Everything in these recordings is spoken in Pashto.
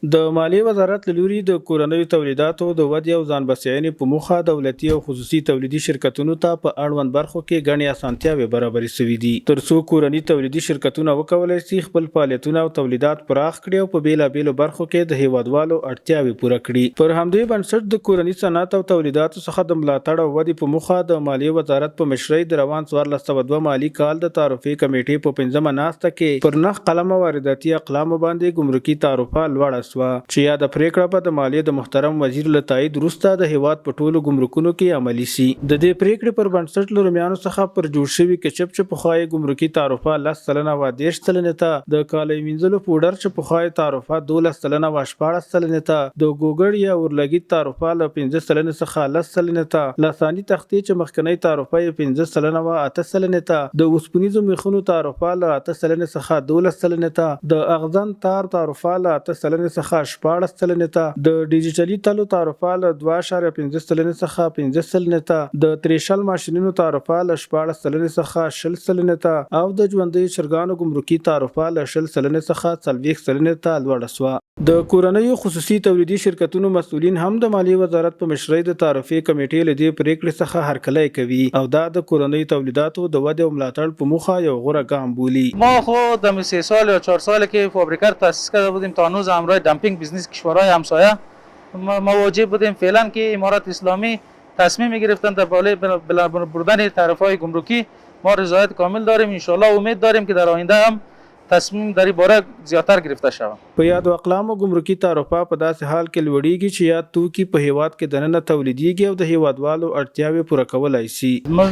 د مالیې وزارت له لوري د کورنیو تولیداتو د ودې او ځان بسیاینې په موخه دولتي او خصوصي تولیدي شرکتونو ته په اړوند برخو کې ګڼې اسانتیاوې برابرې شوي دي ترڅو کورني تولیدي شرکتونه وکولای شي خپل فعالیتونه او تولیدات پراخ کړي او په بیلابېلو برخو کې د هیوادوالو اړتیاوې پوره کړي. پر همدې بنسټ د کورني صنعت او تولیداتو څخه د ملاتړ او ودې په موخه د مالیې وزارت په مشرۍ د روان 1402 مالي کال د تعرفې کمیټې په 15مه ناسته کې پر نخ قلمه وارداتي اقلامو باندې ګمرکي تعرفه لوړه چې یا د پریکړه په د مالیې د محترم وزیر له تایید وروسته د هیواد په ټولو ګمرکونو کې عملي شي. د دې پریکړې پر بنسټ له رومیانو څخه پر جوړ شوي کچپ چې پخوا یې ګمرکي تعرفه 10 سلنه وه 30 سلنې ته، د کالیو مینځلو پوډر چې پخوا یې تعرفه 12 سلنه وه 14 سلنې ته، د ګوګړ یا اورلګید تعرفه له 15 سلنې څخه 10 سلنې ته، لاساني تختې چې مخکنۍ تعرفه یې 15 سلنه وه 8 سلنې ته، د اوسپنیزو میخونو تعرفه له 8 سلنې څخه 12 سلنې ته، د اغزن تار تعرفه له 8 سلنې څخه 14 سلنې ته، د ډیجیټلي تلو تعرفه له 2.15 سلنې څخه 15 سلنې ته، د تریشل ماشینونو تعرفه له 14 سلنې څخه 20 سلنې ته، او د ژوندیو چرګانو ګمرکي تعرفه له 20 سلنې څخه 40 سلنې ته لوړه شوه. د کورنیو خصوصي تولیدي شرکتونو مسؤلین هم د مالیې وزارت په مشرۍ د تعرفې کمیټې له دې پریکړې څخه هرکلی کوي او دا د کورنیو تولیداتو د ودې او ملاتړ په موخه یو غوره ګام بولي. ما خود در 3 سال یا 4 سالی که فابریکه رو تأسیس کرده بودیم تا هنوز همراه دامپینگ بیزنس کشورهای همسایه مواجه بودیم. فعلا که امارات اسلامی تصمیم گرفتن در بالای بردن تعرفه‌های گمرکی، ما رضایت کامل داریم. ان شاء الله امید داریم که در آینده هم تصمیم در این باره زیاتر گرفته شود. په یادو اقلامو ګمرکي تعرفه په داسې حال کې لوړیږي چې یاد توکي په هیواد کې دننه تولیدیږي او د هیوادوالو اړتیاوې پوره کولای شي. موږ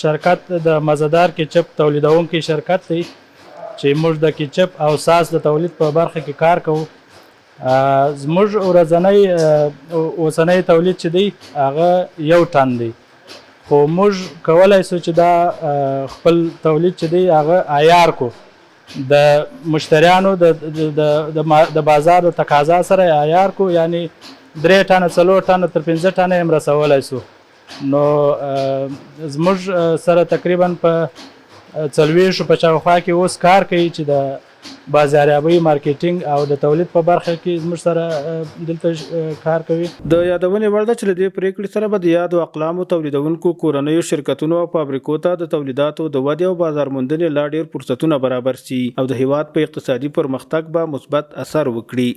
شرکت د مزهدار کچپ تولیدونکي شرکت دی چې موږ د کچپ او ساس د تولید په برخه کې کار کوو. زموږ اوسنی تولید چې دی هغه 1 ټن دی، خو موږ کولی شو چې دا خپل تولید چې دی هغه عیار کو، د مشتریانو د بازار د تقاضا سره عیار کو، یعنی 3 ټنه 4 ټنه تر 15 ټنه هم رسولی شو. نو زموږ سره تقریبا په 40 په شاوخوا کې اوس کار کوي چې د بازاریابۍ مارکیټینګ او د تولید په برخه کې زموږ سره دلته کار کوي. د یادونې وړ ده چې له دې پریکړې سره به د یادو اقلامو تولیدونکو کورنیو شرکتونو او فابریکو ته د تولیداتو د ودې او بازار موندنې لا ډېر فرصتونه برابر شي او د هیواد په اقتصادي پرمختګ به مثبت اثر وکړي.